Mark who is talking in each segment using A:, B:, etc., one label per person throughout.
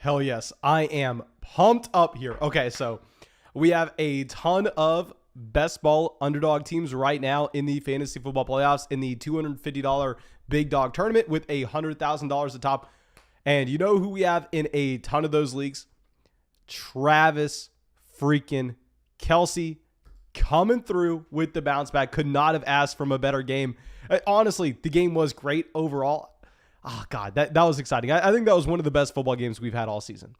A: Hell yes, I am pumped up here. Okay, so we have a ton of best ball underdog teams right now in the fantasy football playoffs in the $250 big dog tournament with $100,000 atop. And you know who we have in a ton of those leagues? Travis freaking Kelce coming through with the bounce back. Could not have asked from a better game. Honestly, the game was great overall. Oh, God, that was exciting. I think that was one of the best football games we've had all season.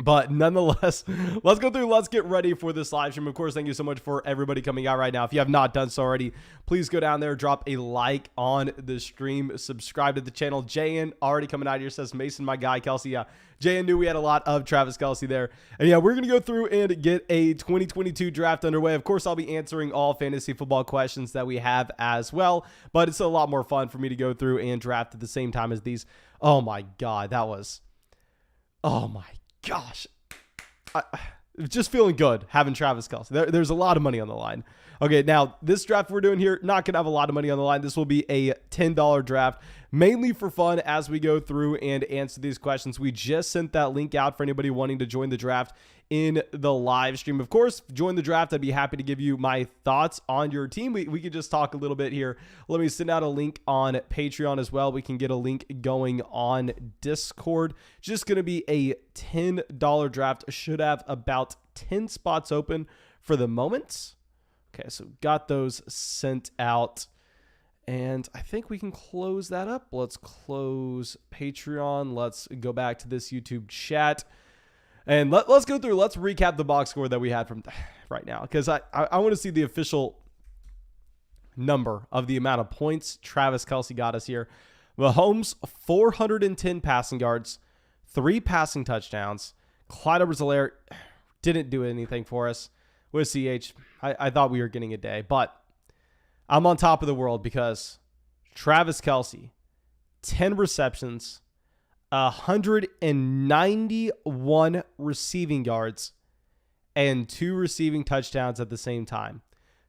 A: But nonetheless, let's go through. Let's get ready for this live stream. Of course, thank you so much for everybody coming out right now. If you have not done so already, please go down there, drop a like on the stream, subscribe to the channel. JN already coming out here says, Mason, my guy, Kelce. Yeah, JN knew we had a lot of Travis Kelce there. And yeah, we're going to go through and get a 2022 draft underway. Of course, I'll be answering all fantasy football questions that we have as well. But it's a lot more fun for me to go through and draft at the same time as these. Oh my God, that was. Oh my gosh, just feeling good having Travis Kelce. There's a lot of money on the line. Okay, now this draft we're doing here, not going to have a lot of money on the line. This will be a $10 draft, mainly for fun as we go through and answer these questions. We just sent that link out for anybody wanting to join the draft in the live stream. Of course, join the draft. I'd be happy to give you my thoughts on your team. We could just talk a little bit here. Let me send out a link on Patreon as well. We can get a link going on Discord. Just going to be a $10 draft. Should have about 10 spots open for the moment. Okay, so got those sent out. And I think we can close that up. Let's close Patreon. Let's go back to this YouTube chat. And let's go through. Let's recap the box score that we had from right now. Because I want to see the official number of the amount of points Travis Kelce got us here. Mahomes, 410 passing yards, 3 passing touchdowns. Clyde Edwards-Helaire didn't do anything for us. With CH, I thought we were getting a day. But I'm on top of the world because Travis Kelce, 10 receptions, 191 receiving yards, and 2 receiving touchdowns at the same time.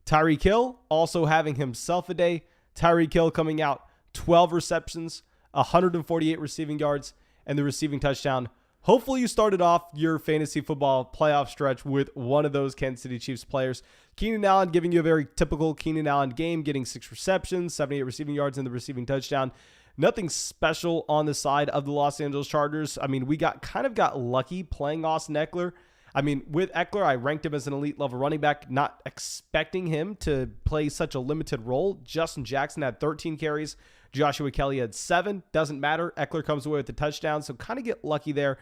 A: Tyreek Hill also having himself a day. Tyreek Hill coming out 12 receptions, 148 receiving yards, and the receiving touchdown. Hopefully you started off your fantasy football playoff stretch with one of those Kansas City Chiefs players. Keenan Allen giving you a very typical Keenan Allen game, getting 6 receptions, 78 receiving yards, and the receiving touchdown. Nothing special on the side of the Los Angeles Chargers. I mean, we got lucky playing Austin Eckler. I mean, with Eckler, I ranked him as an elite level running back, not expecting him to play such a limited role. Justin Jackson had 13 carries. Joshua Kelly had 7. Doesn't matter. Eckler comes away with the touchdown, so kind of get lucky there.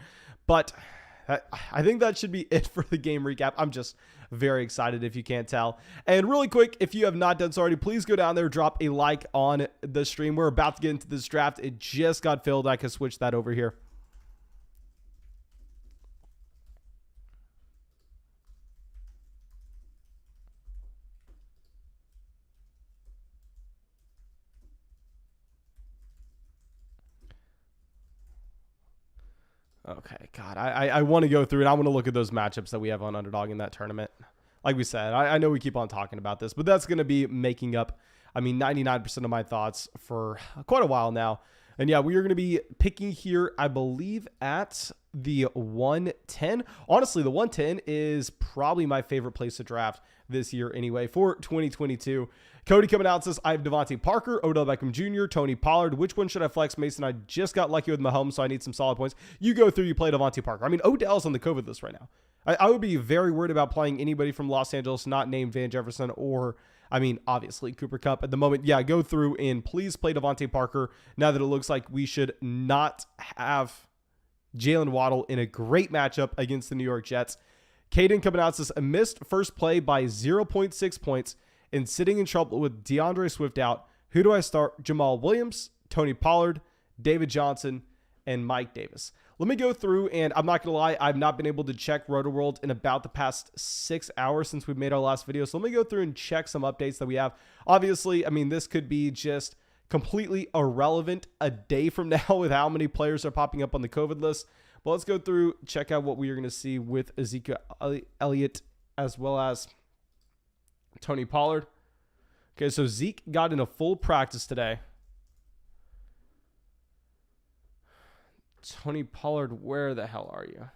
A: But I think that should be it for the game recap. I'm just very excited if you can't tell. And really quick, if you have not done so already, please go down there, drop a like on the stream. We're about to get into this draft. It just got filled. I can switch that over here. Okay, God, I want to go through it. I want to look at those matchups that we have on Underdog in that tournament. Like we said, I know we keep on talking about this, but that's going to be making up, 99% of my thoughts for quite a while now. And yeah, we are going to be picking here, I believe, at the 110. Honestly, the 110 is probably my favorite place to draft this year anyway for 2022. Cody coming out says, I have Devontae Parker, Odell Beckham Jr., Tony Pollard. Which one should I flex? Mason, I just got lucky with Mahomes, so I need some solid points. You go through, you play Devontae Parker. Odell's on the COVID list right now. I would be very worried about playing anybody from Los Angeles not named Van Jefferson or, obviously Cooper Kupp at the moment. Yeah, go through and please play Devontae Parker now that it looks like we should not have Jalen Waddle in a great matchup against the New York Jets. Caden coming out says, a missed first play by 0.6 points and sitting in trouble with DeAndre Swift out. Who do I start? Jamal Williams, Tony Pollard, David Johnson, and Mike Davis. Let me go through, and I'm not going to lie, I've not been able to check RotoWorld in about the past 6 hours since we made our last video. So let me go through and check some updates that we have. Obviously, this could be just completely irrelevant a day from now with how many players are popping up on the COVID list. But let's go through, check out what we are going to see with Ezekiel Elliott as well as Tony Pollard. Okay, so Zeke got in a full practice today. Tony Pollard, where the hell are you?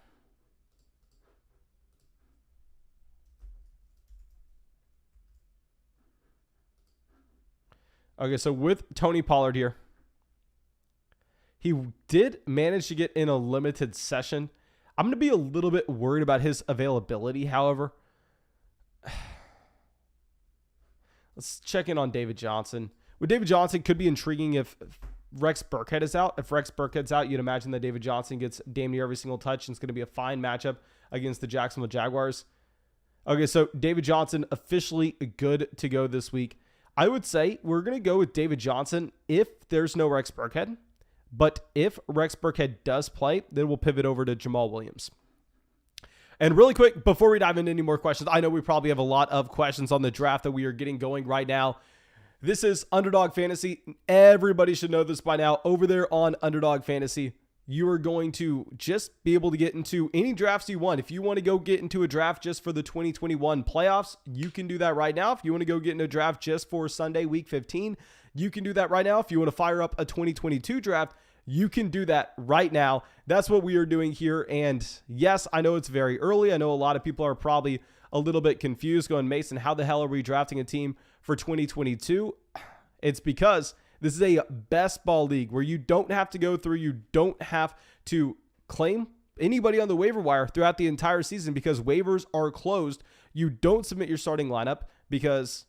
A: Okay, so with Tony Pollard here, he did manage to get in a limited session. I'm going to be a little bit worried about his availability, however. Let's check in on David Johnson. With David Johnson, could be intriguing if Rex Burkhead is out. If Rex Burkhead's out, you'd imagine that David Johnson gets damn near every single touch, and it's going to be a fine matchup against the Jacksonville Jaguars. Okay, so David Johnson officially good to go this week. I would say we're going to go with David Johnson if there's no Rex Burkhead. But if Rex Burkhead does play, then we'll pivot over to Jamal Williams. And really quick, before we dive into any more questions, I know we probably have a lot of questions on the draft that we are getting going right now. This is Underdog Fantasy. Everybody should know this by now. Over there on Underdog Fantasy, you are going to just be able to get into any drafts you want. If you want to go get into a draft just for the 2021 playoffs, you can do that right now. If you want to go get in a draft just for Sunday, week 15, you can do that right now. If you want to fire up a 2022 draft, you can do that right now. That's what we are doing here. And yes, I know it's very early. I know a lot of people are probably a little bit confused going, Mason, how the hell are we drafting a team for 2022? It's because this is a best ball league where you don't have to go through, you don't have to claim anybody on the waiver wire throughout the entire season because waivers are closed. You don't submit your starting lineup because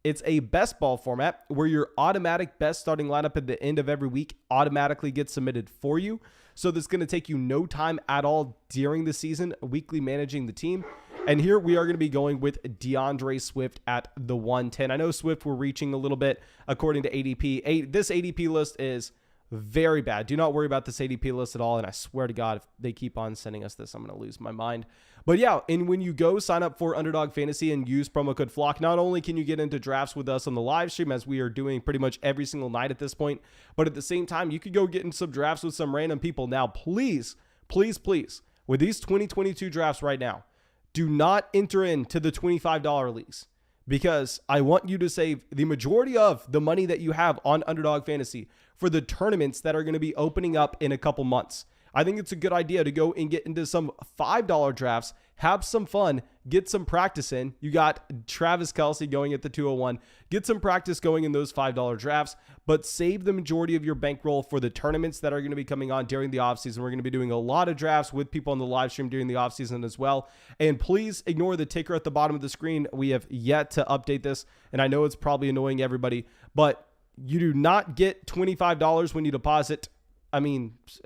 A: it's a best ball format where your automatic best starting lineup at the end of every week automatically gets submitted for you. So this is going to take you no time at all during the season, weekly managing the team. And here we are going to be going with DeAndre Swift at the 110. I know Swift we're reaching a little bit according to ADP. This ADP list is very bad. Do not worry about this ADP list at all. And I swear to God, if they keep on sending us this, I'm going to lose my mind. But yeah, and when you go sign up for Underdog Fantasy and use promo code FLOCK, not only can you get into drafts with us on the live stream, as we are doing pretty much every single night at this point, but at the same time, you could go get in some drafts with some random people. Now, please, please, please, with these 2022 drafts right now, do not enter into the $25 leagues because I want you to save the majority of the money that you have on Underdog Fantasy for the tournaments that are going to be opening up in a couple months. I think it's a good idea to go and get into some $5 drafts, have some fun, get some practice in. You got Travis Kelce going at the 201. Get some practice going in those $5 drafts, but save the majority of your bankroll for the tournaments that are going to be coming on during the offseason. We're going to be doing a lot of drafts with people on the live stream during the offseason as well. And please ignore the ticker at the bottom of the screen. We have yet to update this, and I know it's probably annoying everybody, but you do not get $25 when you deposit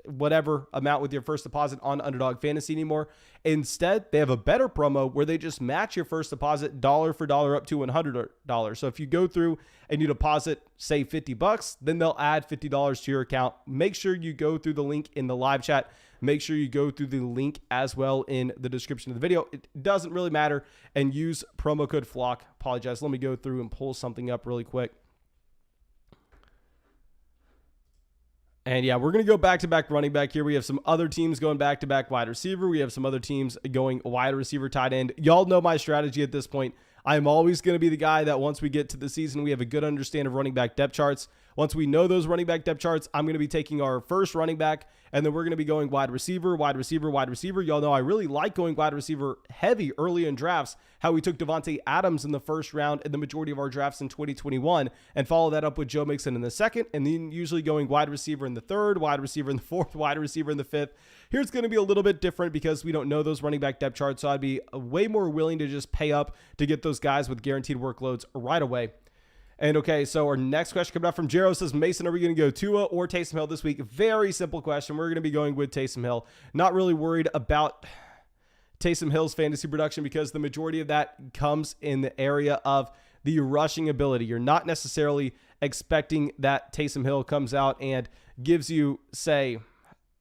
A: whatever amount with your first deposit on Underdog Fantasy anymore. Instead, they have a better promo where they just match your first deposit dollar for dollar up to $100. So if you go through and you deposit, say $50, then they'll add $50 to your account. Make sure you go through the link in the live chat. Make sure you go through the link as well in the description of the video. It doesn't really matter. And use promo code FLOCK. Apologize. Let me go through and pull something up really quick. And yeah, we're going to go back-to-back running back here. We have some other teams going back-to-back wide receiver. We have some other teams going wide receiver, tight end. Y'all know my strategy at this point. I'm always going to be the guy that once we get to the season, we have a good understanding of running back depth charts. Once we know those running back depth charts, I'm going to be taking our first running back, and then we're going to be going wide receiver, wide receiver, wide receiver. Y'all know I really like going wide receiver heavy early in drafts, how we took Devontae Adams in the first round in the majority of our drafts in 2021, and follow that up with Joe Mixon in the second, and then usually going wide receiver in the third, wide receiver in the fourth, wide receiver in the fifth. Here it's going to be a little bit different because we don't know those running back depth charts, so I'd be way more willing to just pay up to get those guys with guaranteed workloads right away. And okay, so our next question coming up from Jero says, Mason, are we going to go Tua or Taysom Hill this week? Very simple question. We're going to be going with Taysom Hill. Not really worried about Taysom Hill's fantasy production because the majority of that comes in the area of the rushing ability. You're not necessarily expecting that Taysom Hill comes out and gives you, say,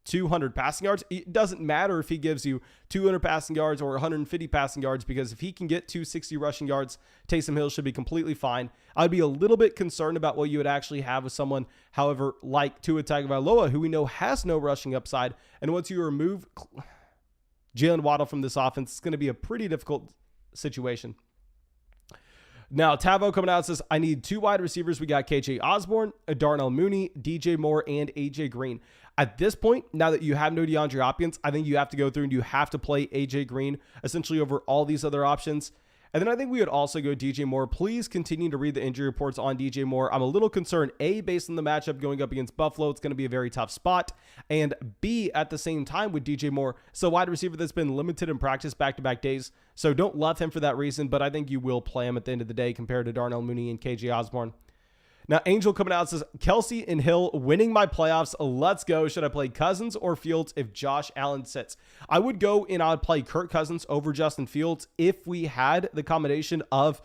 A: 200 passing yards. It doesn't matter if he gives you 200 passing yards or 150 passing yards because if he can get 260 rushing yards, Taysom Hill should be completely fine. I'd be a little bit concerned about what you would actually have with someone, however, like Tua Tagovailoa, who we know has no rushing upside. And once you remove Jalen Waddle from this offense, it's going to be a pretty difficult situation. Now, Tavo coming out says, I need two wide receivers. We got KJ Osborne, Darnell Mooney, DJ Moore, and AJ Green. At this point, now that you have no DeAndre Hopkins, I think you have to go through and you have to play AJ Green essentially over all these other options. And then I think we would also go DJ Moore. Please continue to read the injury reports on DJ Moore. I'm a little concerned, A, based on the matchup going up against Buffalo, it's going to be a very tough spot. And B, at the same time with DJ Moore, so wide receiver that's been limited in practice back-to-back days. So don't love him for that reason, but I think you will play him at the end of the day compared to Darnell Mooney and KJ Osborne. Now, Angel coming out says, Kelsey and Hill winning my playoffs. Let's go. Should I play Cousins or Fields if Josh Allen sits? I would go and I would play Kirk Cousins over Justin Fields if we had the combination of,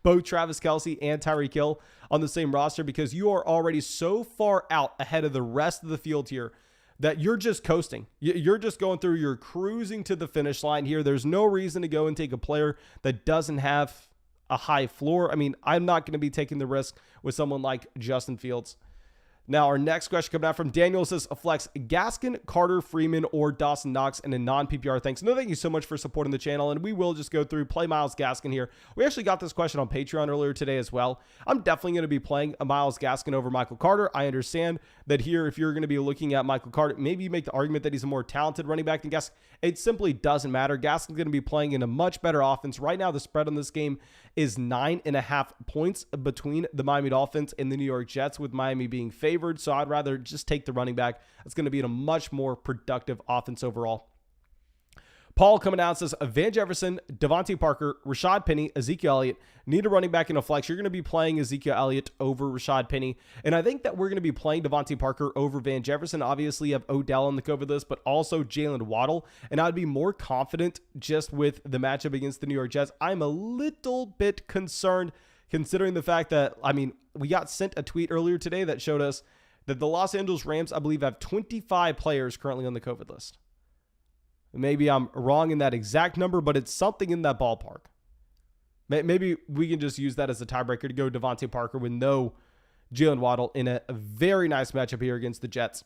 A: both Travis Kelsey and Tyreek Hill on the same roster, because you are already so far out ahead of the rest of the field here that you're just coasting. You're just going through, you're cruising to the finish line here. There's no reason to go and take a player that doesn't have a high floor. I'm not going to be taking the risk with someone like Justin Fields. Now, our next question coming out from Daniel says, flex Gaskin, Carter, Freeman, or Dawson Knox in a non-PPR. Thanks. No, thank you so much for supporting the channel. And we will just go through play Myles Gaskin here. We actually got this question on Patreon earlier today as well. I'm definitely going to be playing a Myles Gaskin over Michael Carter. I understand that here, if you're going to be looking at Michael Carter, maybe you make the argument that he's a more talented running back than Gaskin. It simply doesn't matter. Gaskin's going to be playing in a much better offense. Right now, the spread on this game is 9.5 points between the Miami Dolphins and the New York Jets, with Miami being favored. So I'd rather just take the running back. It's going to be in a much more productive offense overall. Paul coming out says, Van Jefferson, Devontae Parker, Rashad Penny, Ezekiel Elliott. Need a running back in a flex. You're going to be playing Ezekiel Elliott over Rashad Penny. And I think that we're going to be playing Devontae Parker over Van Jefferson. Obviously, you have Odell on the COVID list, but also Jalen Waddle. And I'd be more confident just with the matchup against the New York Jets. I'm a little bit concerned considering the fact that, we got sent a tweet earlier today that showed us that the Los Angeles Rams, I believe, have 25 players currently on the COVID list. Maybe I'm wrong in that exact number, but it's something in that ballpark. Maybe we can just use that as a tiebreaker to go Devontae Parker with no Jalen Waddle in a very nice matchup here against the Jets.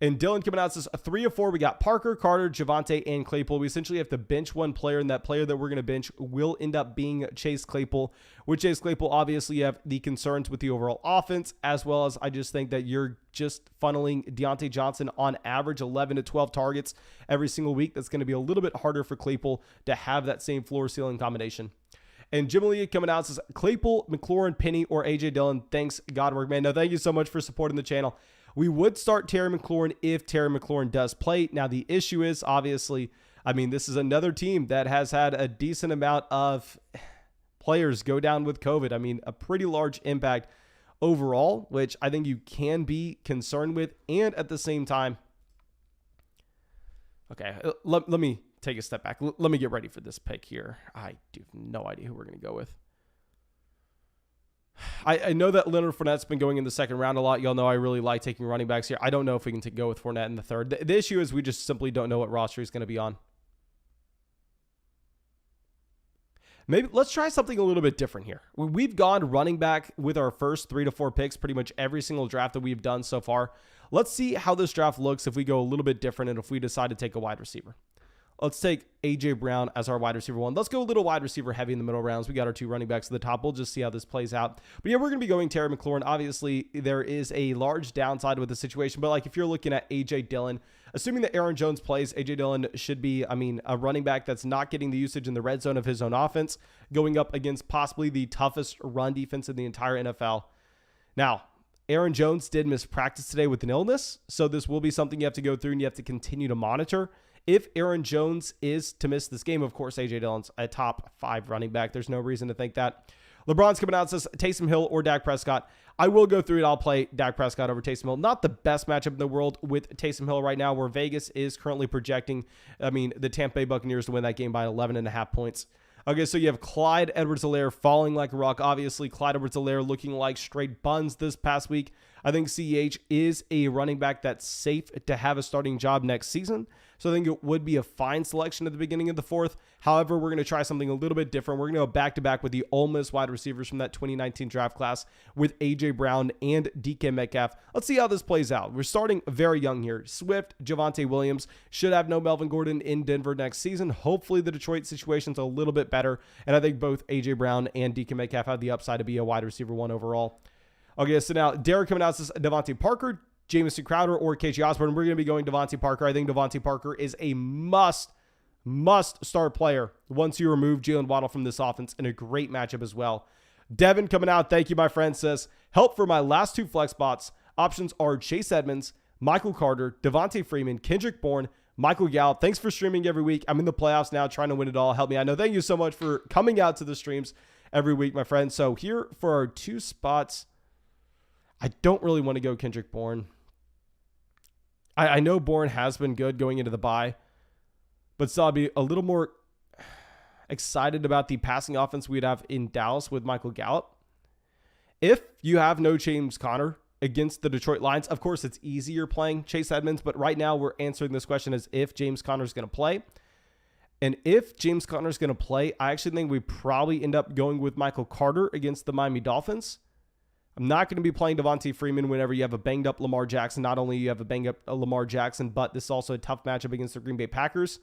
A: And Dylan coming out says, 3 of 4. We got Parker, Carter, Javonte, and Claypool. We essentially have to bench one player, and that player that we're going to bench will end up being Chase Claypool. With Chase Claypool, obviously, you have the concerns with the overall offense, as well as I just think that you're just funneling Deontay Johnson on average 11 to 12 targets every single week. That's going to be a little bit harder for Claypool to have that same floor ceiling combination. And Jim Lee coming out says, Claypool, McLaurin, Penny, or AJ Dillon. Thanks, Godwork, man. No, thank you so much for supporting the channel. We would start Terry McLaurin if Terry McLaurin does play. Now, the issue is, obviously, this is another team that has had a decent amount of players go down with COVID. A pretty large impact overall, which I think you can be concerned with. And at the same time, okay, let me take a step back. Let me get ready for this pick here. I do have no idea who we're going to go with. I know that Leonard Fournette's been going in the second round a lot. Y'all know I really like taking running backs here. I don't know if we can go with Fournette in the third. The issue is we just simply don't know what roster he's going to be on. Maybe let's try something a little bit different here. We've gone running back with our first 3 to 4 picks pretty much every single draft that we've done so far. Let's see how this draft looks if we go a little bit different and if we decide to take a wide receiver. Let's take A.J. Brown as our wide receiver 1. Let's go a little wide receiver heavy in the middle rounds. We got our 2 running backs at the top. We'll just see how this plays out. But yeah, we're going to be going Terry McLaurin. Obviously, there is a large downside with the situation. But if you're looking at A.J. Dillon, assuming that Aaron Jones plays, A.J. Dillon should be, a running back that's not getting the usage in the red zone of his own offense, going up against possibly the toughest run defense in the entire NFL. Now, Aaron Jones did miss practice today with an illness. So this will be something you have to go through and you have to continue to monitor. If Aaron Jones is to miss this game, of course, A.J. Dillon's a top 5 running back. There's no reason to think that. LeBron's coming out and says Taysom Hill or Dak Prescott. I will go through it. I'll play Dak Prescott over Taysom Hill. Not the best matchup in the world with Taysom Hill right now, where Vegas is currently projecting, the Tampa Bay Buccaneers to win that game by 11.5 points. Okay, so you have Clyde Edwards-Helaire falling like a rock. Obviously, Clyde Edwards-Helaire looking like straight buns this past week. I think CEH is a running back that's safe to have a starting job next season. So I think it would be a fine selection at the beginning of the 4th. However, we're going to try something a little bit different. We're going to go back-to-back with the Ole Miss wide receivers from that 2019 draft class with A.J. Brown and DK Metcalf. Let's see how this plays out. We're starting very young here. Swift, Javonte Williams should have no Melvin Gordon in Denver next season. Hopefully the Detroit situation's a little bit better. And I think both A.J. Brown and DK Metcalf have the upside to be a wide receiver 1 overall. Okay, so now Derek coming out says Devontae Parker, Jamison Crowder or KJ Osborne. We're going to be going Devontae Parker. I think Devontae Parker is a must start player once you remove Jalen Waddle from this offense, and a great matchup as well. Devin coming out, thank you, my friend, says, help for my last 2 flex spots. Options are Chase Edmonds, Michael Carter, Devontae Freeman, Kendrick Bourne, Michael Gallup. Thanks for streaming every week. I'm in the playoffs now, trying to win it all. Help me. I know. Thank you so much for coming out to the streams every week, my friend. So here for our 2 spots, I don't really want to go Kendrick Bourne. I know Bourne has been good going into the bye, but still I'll be a little more excited about the passing offense we'd have in Dallas with Michael Gallup. If you have no James Conner against the Detroit Lions, of course it's easier playing Chase Edmonds, but right now we're answering this question as if James Conner is going to play. And if James Conner is going to play, I actually think we probably end up going with Michael Carter against the Miami Dolphins. I'm not going to be playing Devontae Freeman whenever you have a banged up Lamar Jackson. Not only you have a banged up Lamar Jackson, but this is also a tough matchup against the Green Bay Packers.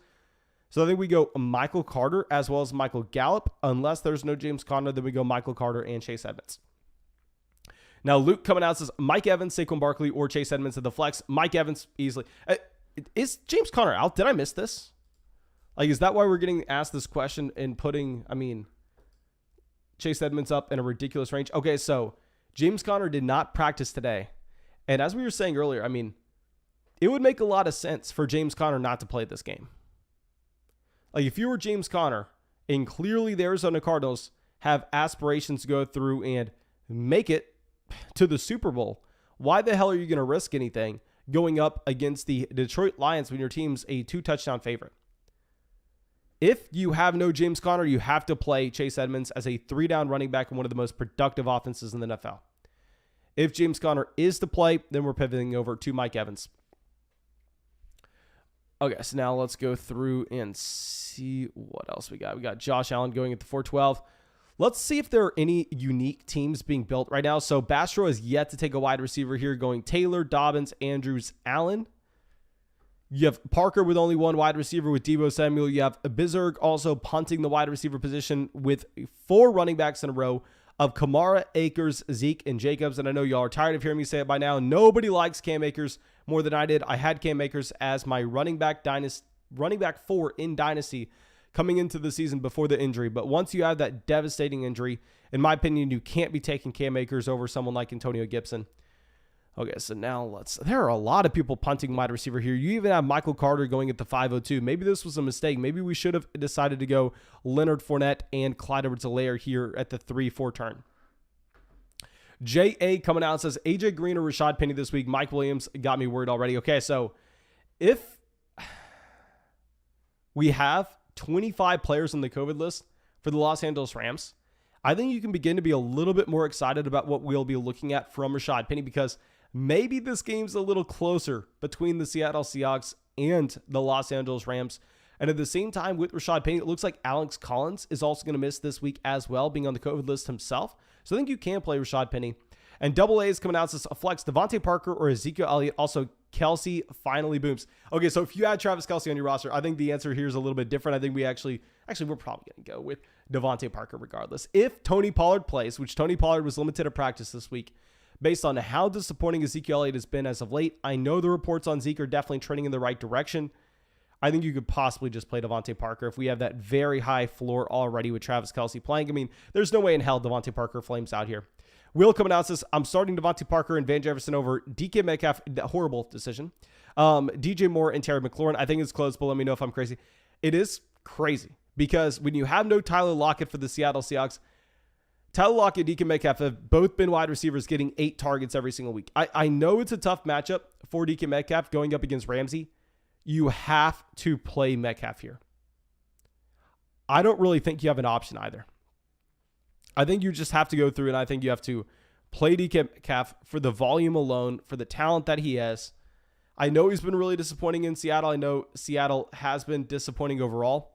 A: So I think we go Michael Carter as well as Michael Gallup. Unless there's no James Conner, then we go Michael Carter and Chase Edmonds. Now, Luke coming out says Mike Evans, Saquon Barkley, or Chase Edmonds at the flex. Mike Evans easily. Is James Conner out? Did I miss this? Like, is that why we're getting asked this question and putting, Chase Edmonds up in a ridiculous range? Okay, so James Conner did not practice today. And as we were saying earlier, it would make a lot of sense for James Conner not to play this game. Like, if you were James Conner, and clearly the Arizona Cardinals have aspirations to go through and make it to the Super Bowl, why the hell are you going to risk anything going up against the Detroit Lions when your team's a 2-touchdown favorite? If you have no James Conner, you have to play Chase Edmonds as a 3-down running back in one of the most productive offenses in the NFL. If James Conner is to play, then we're pivoting over to Mike Evans. Okay, so now let's go through and see what else we got. We got Josh Allen going at the 412. Let's see if there are any unique teams being built right now. So Bastro has yet to take a wide receiver here, going Taylor, Dobbins, Andrews, Allen. You have Parker with only 1 wide receiver with Deebo Samuel. You have Bizarg also punting the wide receiver position with 4 running backs in a row of Kamara, Akers, Zeke, and Jacobs. And I know y'all are tired of hearing me say it by now. Nobody likes Cam Akers more than I did. I had Cam Akers as my running back 4 in Dynasty coming into the season before the injury. But once you have that devastating injury, in my opinion, you can't be taking Cam Akers over someone like Antonio Gibson. Okay, so now there are a lot of people punting wide receiver here. You even have Michael Carter going at the 502. Maybe this was a mistake. Maybe we should have decided to go Leonard Fournette and Clyde Edwards-Helaire here at the 3-4 turn. J.A. coming out and says, AJ Green or Rashad Penny this week. Mike Williams got me worried already. Okay, so if we have 25 players on the COVID list for the Los Angeles Rams, I think you can begin to be a little bit more excited about what we'll be looking at from Rashad Penny, because maybe this game's a little closer between the Seattle Seahawks and the Los Angeles Rams. And at the same time with Rashad Penny, it looks like Alex Collins is also going to miss this week as well, being on the COVID list himself. So I think you can play Rashad Penny. And Double A is coming out as a flex, Devontae Parker or Ezekiel Elliott. Also, Kelsey finally booms. Okay, so if you had Travis Kelsey on your roster, I think the answer here is a little bit different. I think we actually we're probably going to go with Devontae Parker regardless. If Tony Pollard plays, which Tony Pollard was limited to practice this week, based on how disappointing Ezekiel Elliott has been as of late, I know the reports on Zeke are definitely trending in the right direction. I think you could possibly just play Devontae Parker if we have that very high floor already with Travis Kelsey playing. There's no way in hell Devontae Parker flames out here. Will coming out says, I'm starting Devontae Parker and Van Jefferson over DK Metcalf. Horrible decision. DJ Moore and Terry McLaurin. I think it's close, but let me know if I'm crazy. It is crazy because when you have no Tyler Lockett for the Seattle Seahawks, Tyler Lockett and DK Metcalf have both been wide receivers getting 8 targets every single week. I know it's a tough matchup for DK Metcalf going up against Ramsey. You have to play Metcalf here. I don't really think you have an option either. I think you just have to go through, and I think you have to play DK Metcalf for the volume alone, for the talent that he has. I know he's been really disappointing in Seattle. I know Seattle has been disappointing overall.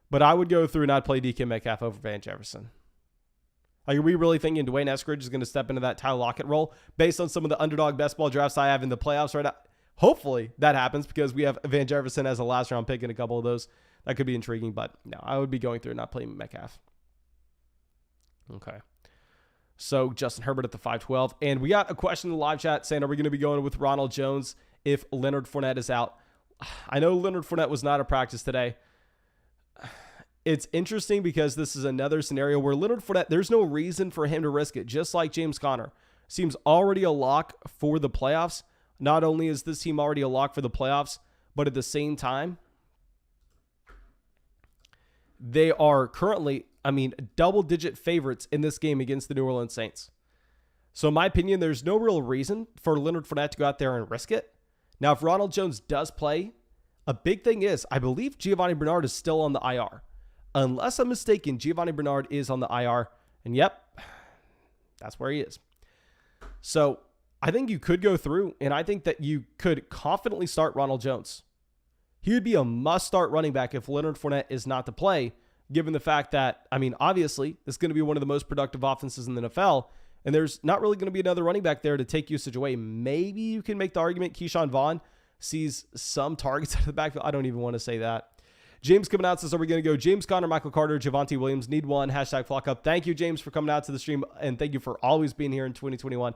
A: But I would go through and not play DK Metcalf over Van Jefferson. Like, are we really thinking Dwayne Eskridge is going to step into that Tyler Lockett role based on some of the underdog best ball drafts I have in the playoffs right now? Hopefully that happens because we have Van Jefferson as a last round pick in a couple of those. That could be intriguing, but no, I would be going through and not playing Metcalf. Okay. So Justin Herbert at the 512. And we got a question in the live chat saying, are we going to be going with Ronald Jones if Leonard Fournette is out? I know Leonard Fournette was not at practice today. It's interesting because this is another scenario where Leonard Fournette, there's no reason for him to risk it, just like James Conner. Seems already a lock for the playoffs. Not only is this team already a lock for the playoffs, but at the same time, they are currently, double-digit favorites in this game against the New Orleans Saints. So in my opinion, there's no real reason for Leonard Fournette to go out there and risk it. Now, if Ronald Jones does play, a big thing is, I believe Giovanni Bernard is still on the IR. Unless I'm mistaken, Giovanni Bernard is on the IR. And yep, that's where he is. So I think you could go through, and I think that you could confidently start Ronald Jones. He would be a must-start running back if Leonard Fournette is not to play, given the fact that, obviously, this is going to be one of the most productive offenses in the NFL, and there's not really going to be another running back there to take usage away. Maybe you can make the argument Keyshawn Vaughn sees some targets out of the backfield. I don't even want to say that. James coming out says, are we going to go James Conner, Michael Carter, Javonte Williams? Need one. Hashtag flock up. Thank you, James, for coming out to the stream, and thank you for always being here in 2021.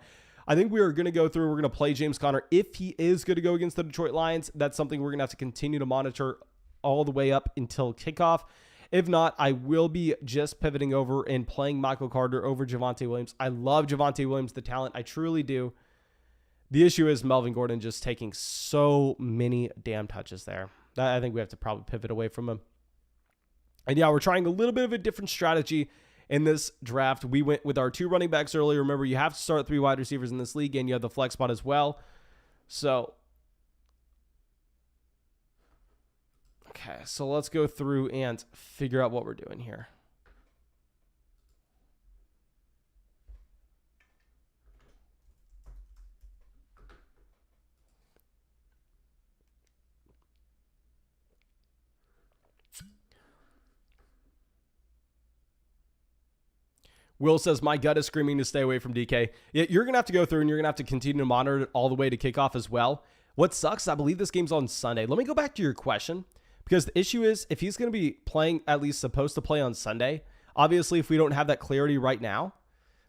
A: I think we are going to go through. We're going to play James Conner. If he is going to go against the Detroit Lions, that's something we're going to have to continue to monitor all the way up until kickoff. If not, I will be just pivoting over and playing Michael Carter over Javonte Williams. I love Javonte Williams, the talent. I truly do. The issue is Melvin Gordon just taking so many damn touches there. I think we have to probably pivot away from him. And yeah, we're trying a little bit of a different strategy in this draft. We went with our 2 running backs earlier. Remember, you have to start 3 wide receivers in this league, and you have the flex spot as well. So, okay, so let's go through and figure out what we're doing here. Will says, my gut is screaming to stay away from DK. You're going to have to go through and you're going to have to continue to monitor it all the way to kickoff as well. What sucks, I believe this game's on Sunday. Let me go back to your question, because the issue is if he's going to be playing, at least supposed to play on Sunday, obviously if we don't have that clarity right now,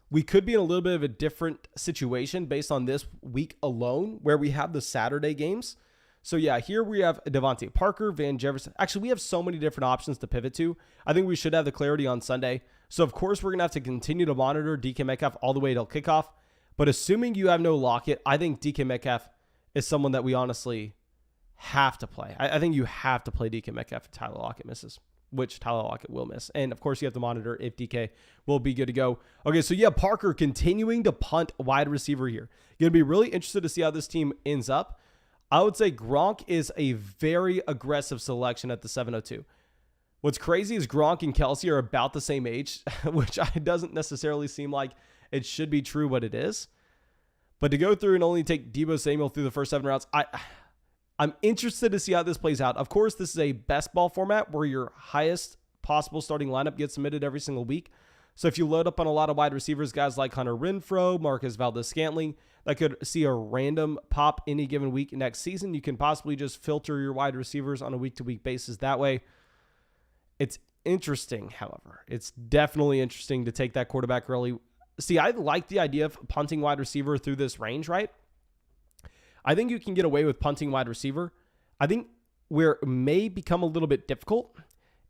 A: we could be in a little bit of a different situation based on this week alone where we have the Saturday games. So yeah, here we have Devontae Parker, Van Jefferson. Actually, we have so many different options to pivot to. I think we should have the clarity on Sunday. So of course, we're going to have to continue to monitor DK Metcalf all the way till kickoff. But assuming you have no Lockett, I think DK Metcalf is someone that we honestly have to play. I think you have to play DK Metcalf if Tyler Lockett misses, which Tyler Lockett will miss. And of course, you have to monitor if DK will be good to go. Okay, so yeah, Parker continuing to punt wide receiver here. Going to be really interested to see how this team ends up. I would say Gronk is a very aggressive selection at the 702. What's crazy is Gronk and Kelsey are about the same age, which doesn't necessarily seem like it should be true, but it is. But to go through and only take Deebo Samuel through the first 7 rounds, I'm interested to see how this plays out. Of course, this is a best ball format where your highest possible starting lineup gets submitted every single week. So if you load up on a lot of wide receivers, guys like Hunter Renfrow, Marcus Valdes-Scantling, that could see a random pop any given week next season, you can possibly just filter your wide receivers on a week-to-week basis that way. It's interesting, however. It's definitely interesting to take that quarterback early. See, I like the idea of punting wide receiver through this range, right? I think you can get away with punting wide receiver. I think where it may become a little bit difficult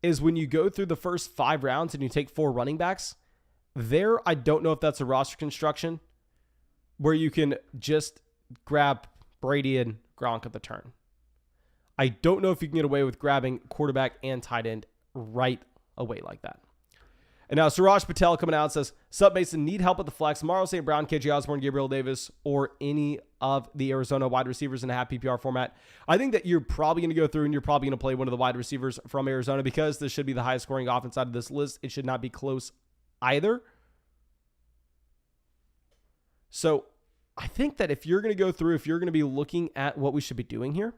A: is when you go through the first 5 rounds and you take 4 running backs. There, I don't know if that's a roster construction where you can just grab Brady and Gronk at the turn. I don't know if you can get away with grabbing quarterback and tight end right away like that. And now Suraj Patel coming out and says, Sup Mason, need help with the flex. Morrow St. Brown, KJ Osborne, Gabriel Davis, or any of the Arizona wide receivers in a half PPR format. I think that you're probably going to go through and you're probably going to play one of the wide receivers from Arizona because this should be the highest scoring offense out of this list. It should not be close either. So I think that if you're going to go through, if you're going to be looking at what we should be doing here,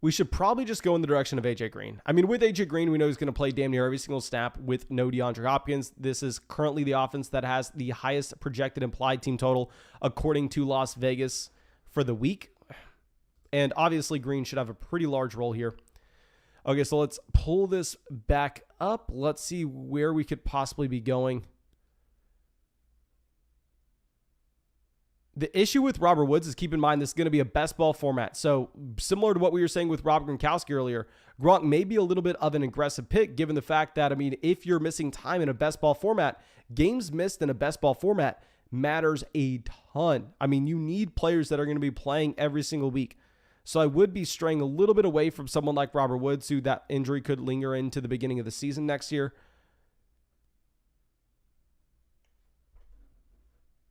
A: we should probably just go in the direction of AJ Green. I mean, with AJ Green, we know he's going to play damn near every single snap with no DeAndre Hopkins. This is currently the offense that has the highest projected implied team total according to Las Vegas for the week. And obviously, Green should have a pretty large role here. Okay, so let's pull this back up. Let's see where we could possibly be going. The issue with Robert Woods is, keep in mind, this is going to be a best ball format. So similar to what we were saying with Rob Gronkowski earlier, Gronk may be a little bit of an aggressive pick given the fact that, I mean, if you're missing time in a best ball format, games missed in a best ball format matters a ton. I mean, you need players that are going to be playing every single week. So I would be straying a little bit away from someone like Robert Woods, who that injury could linger into the beginning of the season next year.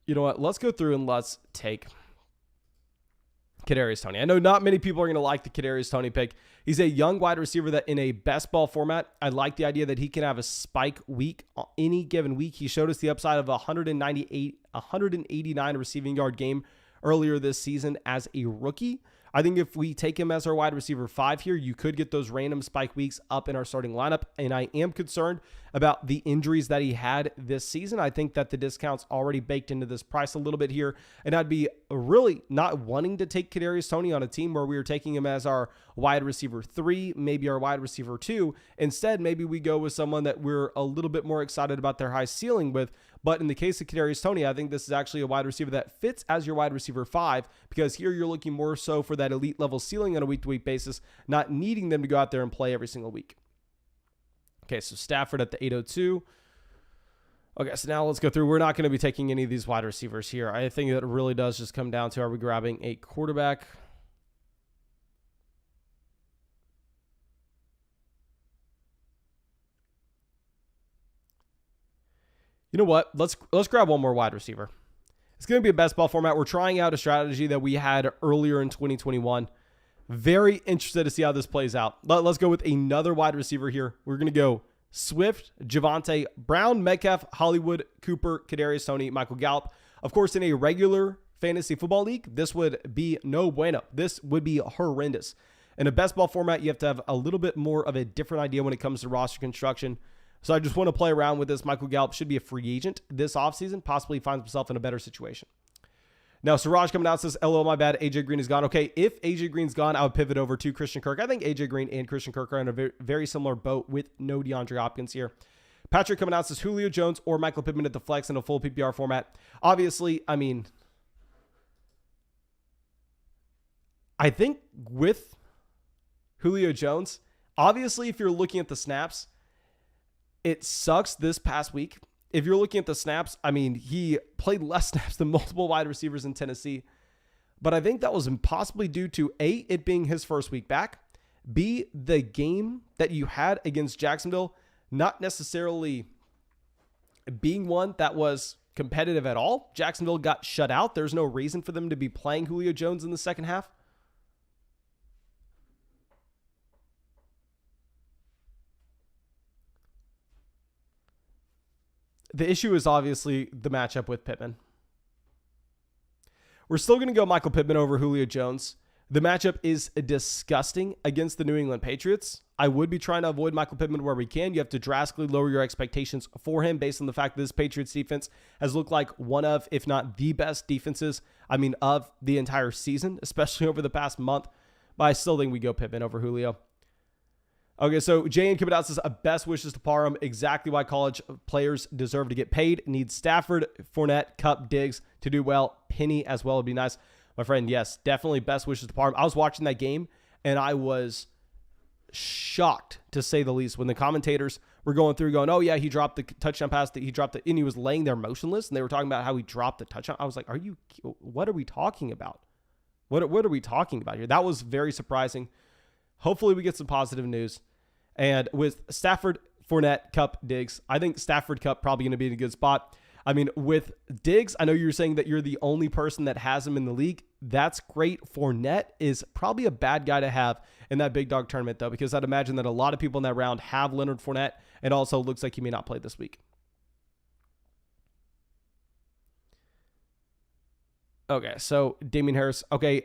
A: You know what? Let's go through and let's take Kadarius Toney. I know not many people are going to like the Kadarius Toney pick. He's a young wide receiver that in a best ball format, I like the idea that he can have a spike week on any given week. He showed us the upside of 189 receiving yard game earlier this season as a rookie. I think if we take him as our wide receiver 5 here, you could get those random spike weeks up in our starting lineup. And I am concerned about the injuries that he had this season. I think that the discount's already baked into this price a little bit here. And I'd be really not wanting to take Kadarius Toney on a team where we were taking him as our wide receiver 3, maybe our wide receiver 2. Instead, maybe we go with someone that we're a little bit more excited about their high ceiling with. But in the case of Kadarius Toney, I think this is actually a wide receiver that fits as your wide receiver 5, because here you're looking more so for that elite level ceiling on a week-to-week basis, not needing them to go out there and play every single week. Okay, so Stafford at the 802. Okay, so now let's go through. We're not going to be taking any of these wide receivers here. I think that it really does just come down to, are we grabbing a quarterback? You know what? Let's grab one more wide receiver. It's going to be a best ball format. We're trying out a strategy that we had earlier in 2021. Very interested to see how this plays out. Let's go with another wide receiver here. We're going to go Swift, Javonte, Brown, Metcalf, Hollywood, Cooper, Kadarius Toney, Michael Gallup. Of course, in a regular fantasy football league, this would be no bueno. This would be horrendous. In a best ball format, you have to have a little bit more of a different idea when it comes to roster construction. So I just want to play around with this. Michael Gallup should be a free agent this offseason, possibly finds himself in a better situation. Now, Siraj coming out says, LOL, my bad, AJ Green is gone. Okay, if AJ Green's gone, I would pivot over to Christian Kirk. I think AJ Green and Christian Kirk are in a very, very similar boat with no DeAndre Hopkins here. Patrick coming out says, Julio Jones or Michael Pittman at the flex in a full PPR format. Obviously, I mean, I think with Julio Jones, obviously, if you're looking at the snaps, it sucks this past week. If you're looking at the snaps, I mean, he played less snaps than multiple wide receivers in Tennessee. But I think that was possibly due to A, it being his first week back, B, the game that you had against Jacksonville not necessarily being one that was competitive at all. Jacksonville got shut out. There's no reason for them to be playing Julio Jones in the second half. The issue is obviously the matchup with Pittman. We're still going to go Michael Pittman over Julio Jones. The matchup is disgusting against the New England Patriots. I would be trying to avoid Michael Pittman where we can. You have to drastically lower your expectations for him based on the fact that this Patriots defense has looked like one of, if not the best defenses, of the entire season, especially over the past month. But I still think we go Pittman over Julio. Okay, so Jay and Kibidot says, best wishes to Parham. Exactly why college players deserve to get paid. Need Stafford, Fournette, Kupp, Diggs to do well. Penny as well would be nice. My friend, yes, definitely best wishes to Parham. I was watching that game, and I was shocked, to say the least, when the commentators were going through going, oh, yeah, he dropped the touchdown pass. He dropped it, and he was laying there motionless, and they were talking about how he dropped the touchdown. I was like, what are we talking about? What are we talking about here? That was very surprising. Hopefully we get some positive news. And with Stafford, Fournette, Kupp, Diggs, I think Stafford, Kupp probably going to be in a good spot. I mean, with Diggs, I know you're saying that you're the only person that has him in the league. That's great. Fournette is probably a bad guy to have in that big dog tournament, though, because I'd imagine that a lot of people in that round have Leonard Fournette, and also looks like he may not play this week. Okay, so Damian Harris. Okay,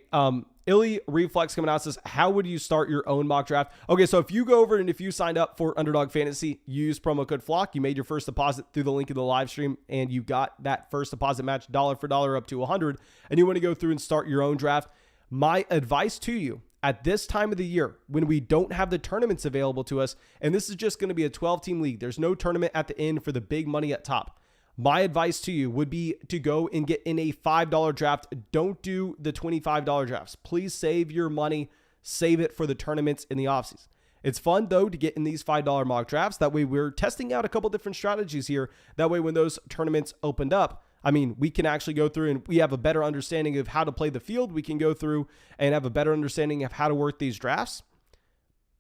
A: Illy Reflex coming out says, how would you start your own mock draft? Okay, so if you go over and if you signed up for Underdog Fantasy, use promo code FLOCK, you made your first deposit through the link in the live stream, and you got that first deposit match dollar for dollar up to 100, and you want to go through and start your own draft, my advice to you at this time of the year when we don't have the tournaments available to us, and this is just going to be a 12-team league. There's no tournament at the end for the big money at top. My advice to you would be to go and get in a $5 draft. Don't do the $25 drafts. Please save your money. Save it for the tournaments in the offseason. It's fun, though, to get in these $5 mock drafts. That way, we're testing out a couple different strategies here. That way, when those tournaments opened up, I mean, we can actually go through and we have a better understanding of how to play the field. We can go through and have a better understanding of how to work these drafts.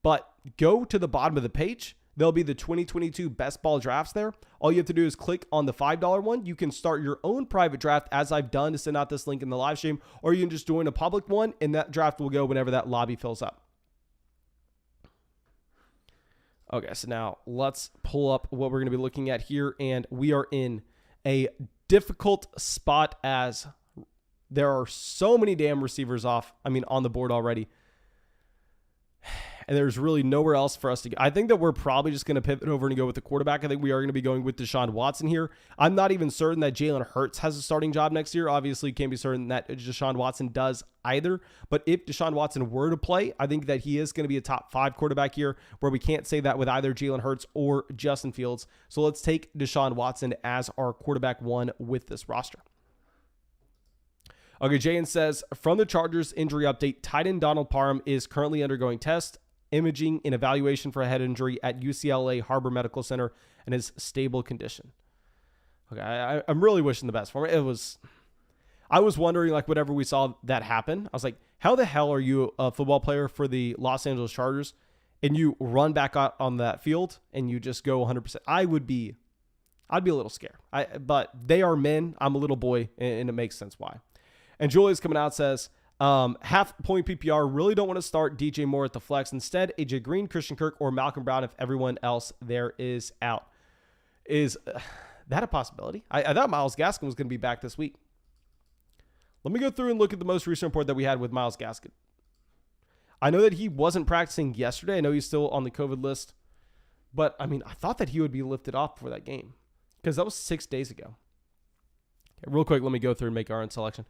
A: But go to the bottom of the page. There'll be the 2022 best ball drafts there. All you have to do is click on the $5 one. You can start your own private draft, as I've done to send out this link in the live stream, or you can just join a public one, and that draft will go whenever that lobby fills up. Okay, so now let's pull up what we're going to be looking at here, and we are in a difficult spot as there are so many damn receivers on the board already. And there's really nowhere else for us to go. I think that we're probably just going to pivot over and go with the quarterback. I think we are going to be going with Deshaun Watson here. I'm not even certain that Jalen Hurts has a starting job next year. Obviously, can't be certain that Deshaun Watson does either. But if Deshaun Watson were to play, I think that he is going to be a top 5 quarterback here, where we can't say that with either Jalen Hurts or Justin Fields. So let's take Deshaun Watson as our quarterback 1 with this roster. Okay, Jayan says, from the Chargers injury update, tight end Donald Parham is currently undergoing test, imaging, and evaluation for a head injury at UCLA Harbor Medical Center and his stable condition. Okay, I'm really wishing the best for him. I was wondering, like, whenever we saw that happen, I was like, how the hell are you a football player for the Los Angeles Chargers and you run back out on that field and you just go 100%? I'd be a little scared. But they are men. I'm a little boy, and it makes sense why. And Julius coming out says, half point PPR, really don't want to start DJ Moore at the flex. Instead, AJ Green, Christian Kirk, or Malcolm Brown if everyone else there is out. Is that a possibility? I thought Myles Gaskin was going to be back this week. Let me go through and look at the most recent report that we had with Myles Gaskin. I know that he wasn't practicing yesterday. I know he's still on the COVID list. But, I thought that he would be lifted off for that game, because that was 6 days ago. Okay, real quick, let me go through and make our own selection.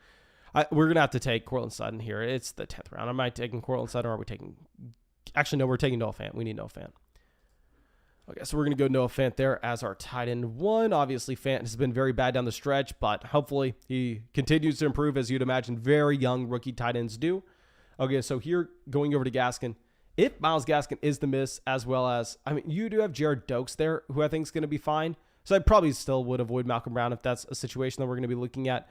A: We're going to have to take Courtland Sutton here. It's the 10th round. Am I taking Courtland Sutton, or are we taking... Actually, no, we're taking Noah Fant. We need Noah Fant. Okay, so we're going to go Noah Fant there as our tight end 1. Obviously, Fant has been very bad down the stretch, but hopefully he continues to improve, as you'd imagine very young rookie tight ends do. Okay, so here, going over to Gaskin. If Myles Gaskin is the miss, as well as... you do have Jared Dokes there, who I think is going to be fine. So I probably still would avoid Malcolm Brown if that's a situation that we're going to be looking at.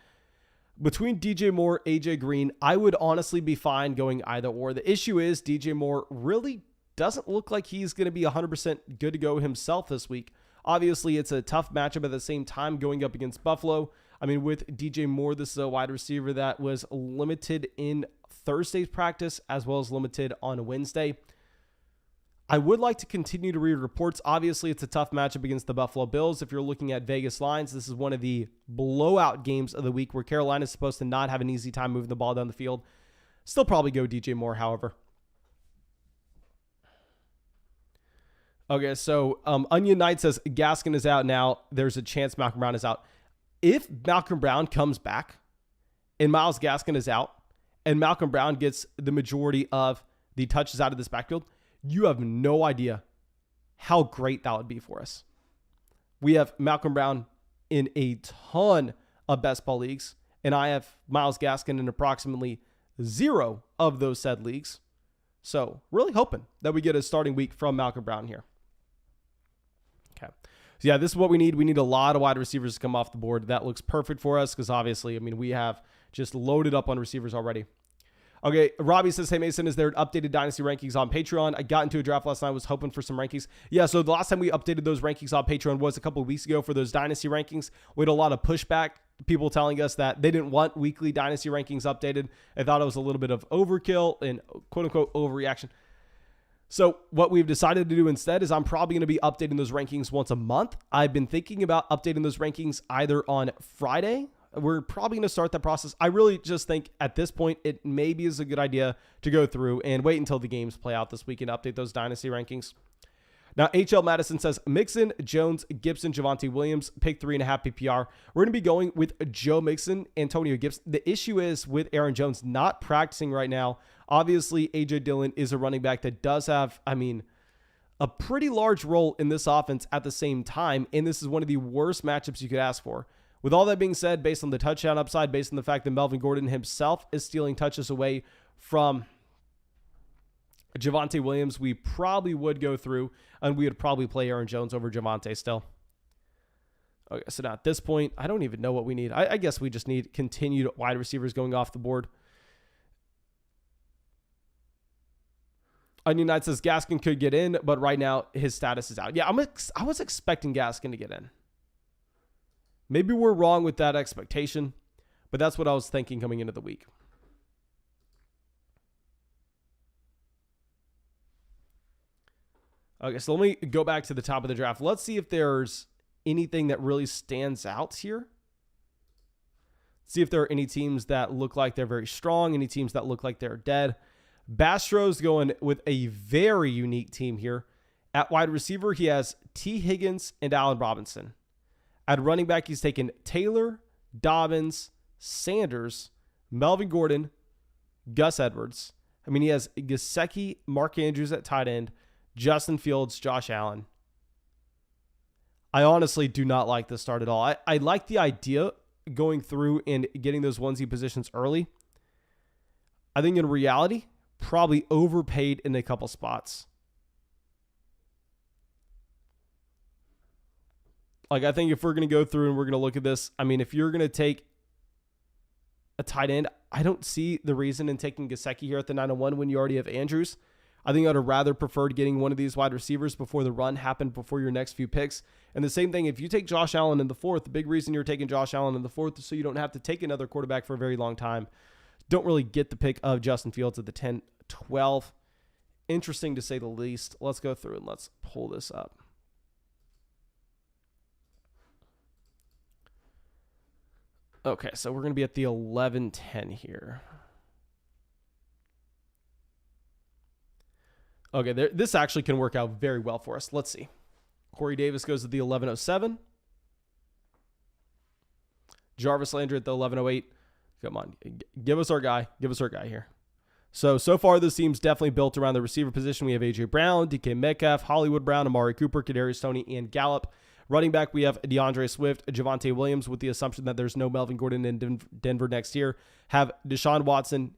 A: Between DJ Moore, AJ Green, I would honestly be fine going either or. The issue is DJ Moore really doesn't look like he's going to be 100% good to go himself this week. Obviously, it's a tough matchup at the same time going up against Buffalo. With DJ Moore, this is a wide receiver that was limited in Thursday's practice as well as limited on Wednesday. I would like to continue to read reports. Obviously, it's a tough matchup against the Buffalo Bills. If you're looking at Vegas lines, this is one of the blowout games of the week where Carolina is supposed to not have an easy time moving the ball down the field. Still probably go DJ Moore, however. Okay, so Onion Knight says Gaskin is out now. There's a chance Malcolm Brown is out. If Malcolm Brown comes back and Myles Gaskin is out and Malcolm Brown gets the majority of the touches out of this backfield, you have no idea how great that would be for us. We have Malcolm Brown in a ton of best ball leagues, and I have Myles Gaskin in approximately 0 of those said leagues. So really hoping that we get a starting week from Malcolm Brown here. Okay. So yeah, this is what we need. We need a lot of wide receivers to come off the board. That looks perfect for us because obviously, we have just loaded up on receivers already. Okay, Robbie says, hey, Mason, is there updated Dynasty rankings on Patreon? I got into a draft last night. I was hoping for some rankings. Yeah, so the last time we updated those rankings on Patreon was a couple of weeks ago for those Dynasty rankings. We had a lot of pushback, people telling us that they didn't want weekly Dynasty rankings updated. They thought it was a little bit of overkill and quote-unquote overreaction. So what we've decided to do instead is I'm probably going to be updating those rankings once a month. I've been thinking about updating those rankings either on Friday. We're probably going to start that process. I really just think at this point, it maybe is a good idea to go through and wait until the games play out this week and update those Dynasty rankings. Now, HL Madison says Mixon, Jones, Gibson, Javonte Williams, pick 3.5 PPR. We're going to be going with Joe Mixon, Antonio Gibson. The issue is with Aaron Jones not practicing right now. Obviously, A.J. Dillon is a running back that does have, a pretty large role in this offense at the same time, and this is one of the worst matchups you could ask for. With all that being said, based on the touchdown upside, based on the fact that Melvin Gordon himself is stealing touches away from Javonte Williams, we probably would go through and we would probably play Aaron Jones over Javonte still. Okay, so now at this point, I don't even know what we need. I guess we just need continued wide receivers going off the board. Onion Knight says Gaskin could get in, but right now his status is out. Yeah, I was expecting Gaskin to get in. Maybe we're wrong with that expectation, but that's what I was thinking coming into the week. Okay, so let me go back to the top of the draft. Let's see if there's anything that really stands out here. See if there are any teams that look like they're very strong, any teams that look like they're dead. Bastro's going with a very unique team here. At wide receiver, he has T. Higgins and Allen Robinson. At running back, he's taken Taylor, Dobbins, Sanders, Melvin Gordon, Gus Edwards. He has Gesicki, Mark Andrews at tight end, Justin Fields, Josh Allen. I honestly do not like this start at all. I like the idea going through and getting those onesie positions early. I think in reality, probably overpaid in a couple spots. I think if we're going to go through and we're going to look at this, if you're going to take a tight end, I don't see the reason in taking Gesicki here at the 901 when you already have Andrews. I think I'd have rather preferred getting one of these wide receivers before the run happened, before your next few picks. And the same thing, if you take Josh Allen in the 4th, the big reason you're taking Josh Allen in the 4th is so you don't have to take another quarterback for a very long time. Don't really get the pick of Justin Fields at the 10-12. Interesting to say the least. Let's go through and let's pull this up. Okay, so we're going to be at the 11-10 here. Okay, this actually can work out very well for us. Let's see. Corey Davis goes to the 11-07. Jarvis Landry at the 11-08. Come on, give us our guy. Give us our guy here. So far, this team's definitely built around the receiver position. We have A.J. Brown, DK Metcalf, Hollywood Brown, Amari Cooper, Kadarius Toney, and Gallup. Running back, we have DeAndre Swift, Javonte Williams, with the assumption that there's no Melvin Gordon in Denver next year. Have Deshaun Watson,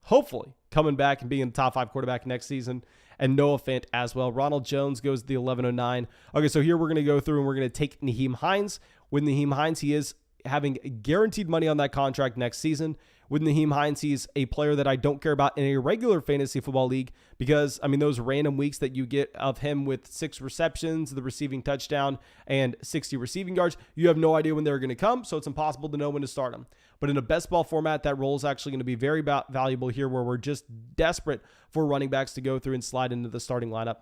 A: hopefully, coming back and being the top 5 quarterback next season. And Noah Fant as well. Ronald Jones goes to the 11-09. Okay, so here we're going to go through and we're going to take Nyheim Hines. With Nyheim Hines, he is having guaranteed money on that contract next season. With Nyheim Hines, he's a player that I don't care about in a regular fantasy football league because, those random weeks that you get of him with 6 receptions, the receiving touchdown, and 60 receiving yards, you have no idea when they're going to come, so it's impossible to know when to start him. But in a best ball format, that role is actually going to be very valuable here where we're just desperate for running backs to go through and slide into the starting lineup.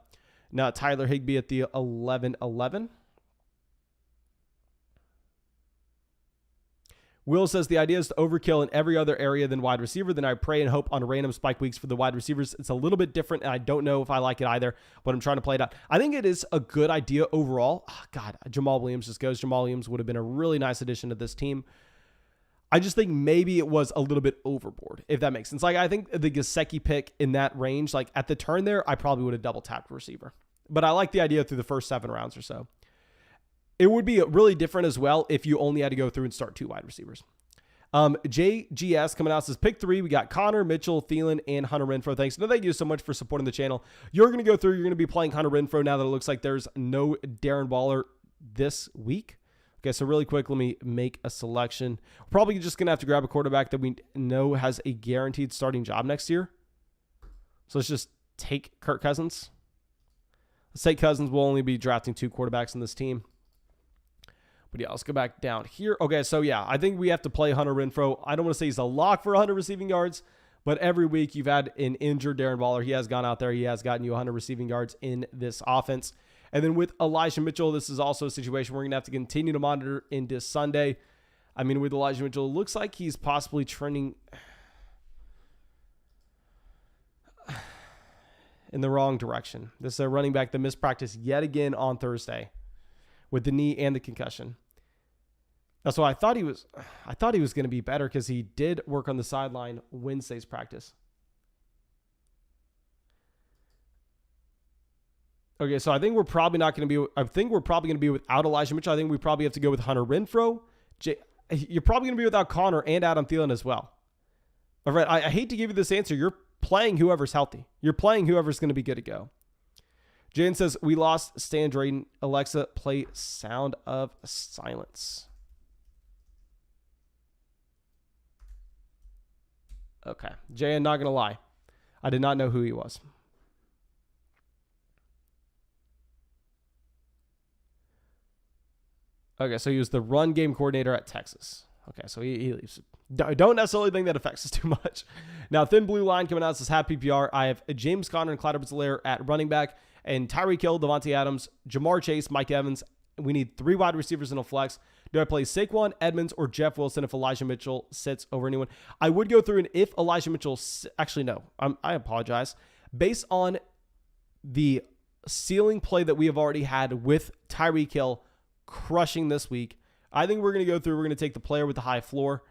A: Now, Tyler Higbee at the 11-11. Will says the idea is to overkill in every other area than wide receiver. Then I pray and hope on random spike weeks for the wide receivers. It's a little bit different, and I don't know if I like it either, but I'm trying to play it out. I think it is a good idea overall. Oh, God, Jamal Williams just goes. Jamal Williams would have been a really nice addition to this team. I just think maybe it was a little bit overboard, if that makes sense. I think the Gesicki pick in that range, at the turn there, I probably would have double tapped receiver. But I like the idea through the first 7 rounds or so. It would be really different as well if you only had to go through and start 2 wide receivers. JGS coming out says pick 3. We got Connor, Mitchell, Thielen, and Hunter Renfrow. Thanks. No, thank you so much for supporting the channel. You're going to go through. You're going to be playing Hunter Renfrow now that it looks like there's no Darren Waller this week. Okay, so really quick, let me make a selection. Probably just going to have to grab a quarterback that we know has a guaranteed starting job next year. So let's just take Kirk Cousins. Let's take Cousins. We'll only be drafting 2 quarterbacks in this team. But yeah, let's go back down here. Okay, so yeah, I think we have to play Hunter Renfrow. I don't want to say he's a lock for 100 receiving yards, but every week you've had an injured Darren Waller. He has gone out there. He has gotten you 100 receiving yards in this offense. And then with Elijah Mitchell, this is also a situation we're going to have to continue to monitor into Sunday. With Elijah Mitchell, it looks like he's possibly trending. in the wrong direction. This is a running back that missed practice yet again on Thursday with the knee and the concussion. That's why I thought he was going to be better, because he did work on the sideline Wednesday's practice. Okay, so I think we're probably not going to be. I think we're probably going to be without Elijah Mitchell. I think we probably have to go with Hunter Renfrow. You're probably going to be without Connor and Adam Thielen as well. All right, I hate to give you this answer. You're playing whoever's healthy. You're playing whoever's going to be good to go. Jane says, we lost Stan Drayton. Alexa, play Sound of Silence. Okay. Jane, not going to lie. I did not know who he was. Okay, so he was the run game coordinator at Texas. Okay, so he leaves. Don't necessarily think that affects us too much. Now, Thin Blue Line coming out says, happy PPR. I have James Conner and Clyde Edwards-Helaire at running back, and Tyreek Hill, Devontae Adams, Jamar Chase, Mike Evans. We need 3 wide receivers in a flex. Do I play Saquon, Edmonds, or Jeff Wilson if Elijah Mitchell sits over anyone? I would go through, and if Elijah Mitchell... Actually, no. I apologize. Based on the ceiling play that we have already had with Tyreek Hill crushing this week, I think we're going to go through. We're going to take the player with the high floor.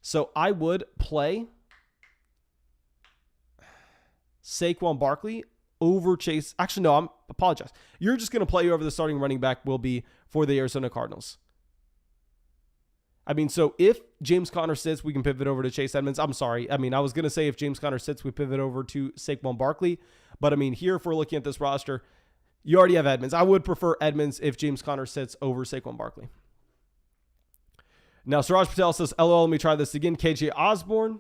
A: So I would play Saquon Barkley over Chase. Actually, no, apologize. You're just going to play whoever the starting running back will be for the Arizona Cardinals. I mean, so if James Conner sits, we can pivot over to Chase Edmonds. I'm sorry. I mean, I was going to say if James Conner sits, we pivot over to Saquon Barkley. But I mean, here, if we're looking at this roster, you already have Edmonds. I would prefer Edmonds if James Conner sits over Saquon Barkley. Now, Suraj Patel says, LOL, let me try this again. KJ Osborne,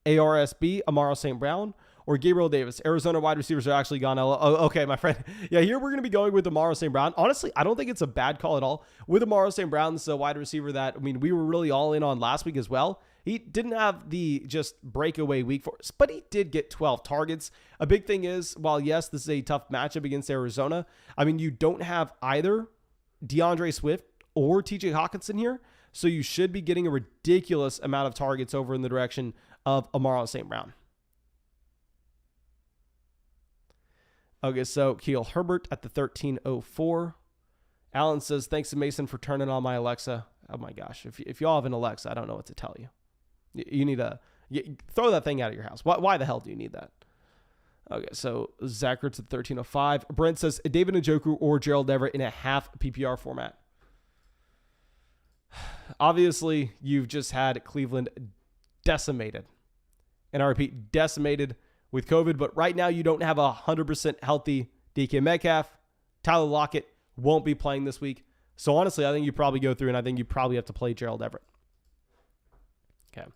A: ARSB, Amaro St. Brown, or Gabriel Davis. Arizona wide receivers are actually gone. Okay, my friend. Yeah, here we're going to be going with Amaro St. Brown. Honestly, I don't think it's a bad call at all. With Amaro St. Brown, this is a wide receiver that, I mean, we were really all in on last week as well. He didn't have the just breakaway week for us, but he did get 12 targets. A big thing is, while yes, this is a tough matchup against Arizona, I mean, you don't have either DeAndre Swift or TJ Hawkinson here. So you should be getting a ridiculous amount of targets over in the direction of Amaro St. Brown. Okay, so Keel Herbert at the 1304. Alan says, thanks to Mason for turning on my Alexa. Oh my gosh, if y'all have an Alexa, I don't know what to tell you. You need throw that thing out of your house. Why the hell do you need that? Okay, so Zachart's at 1305. Brent says, David Njoku or Gerald Everett in a half PPR format. Obviously, you've just had Cleveland decimated. And I repeat, decimated with COVID. But right now, you don't have a 100% healthy DK Metcalf. Tyler Lockett won't be playing this week. So honestly, I think you probably go through, and I think you probably have to play Gerald Everett. Okay.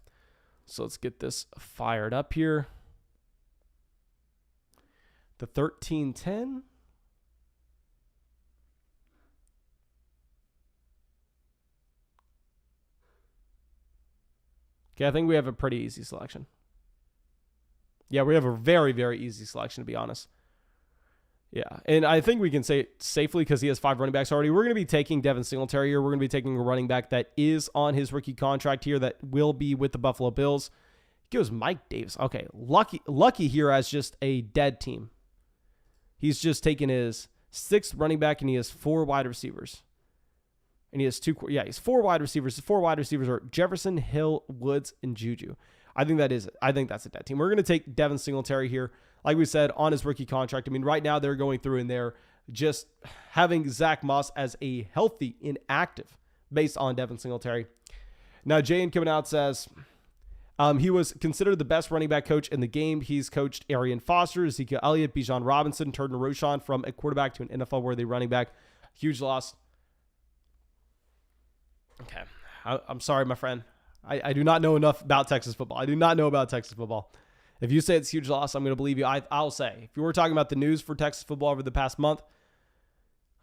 A: So let's get this fired up here. The 1310. Okay, I think we have a pretty easy selection. Yeah, we have a very, very easy selection, to be honest. Yeah, and I think we can say it safely because he has 5 running backs already. We're going to be taking Devin Singletary here. We're going to be taking a running back that is on his rookie contract here that will be with the Buffalo Bills. He goes Mike Davis. Okay, lucky here as just a dead team. He's just taken his 6th running back, and he has 4 wide receivers. And he has he's 4 wide receivers. His 4 wide receivers are Jefferson, Hill, Woods, and Juju. I think that's a dead team. We're going to take Devin Singletary here. Like we said, on his rookie contract. I mean, right now they're going through and they're just having Zach Moss as a healthy inactive based on Devin Singletary. Now, Jane coming out says he was considered the best running back coach in the game. He's coached Arian Foster, Ezekiel Elliott, Bijan Robinson, turned Roschon from a quarterback to an NFL-worthy running back. Huge loss. Okay. I'm sorry, my friend. I do not know enough about Texas football. I do not know about Texas football. If you say it's a huge loss, I'm going to believe you. I'll say, if you were talking about the news for Texas football over the past month,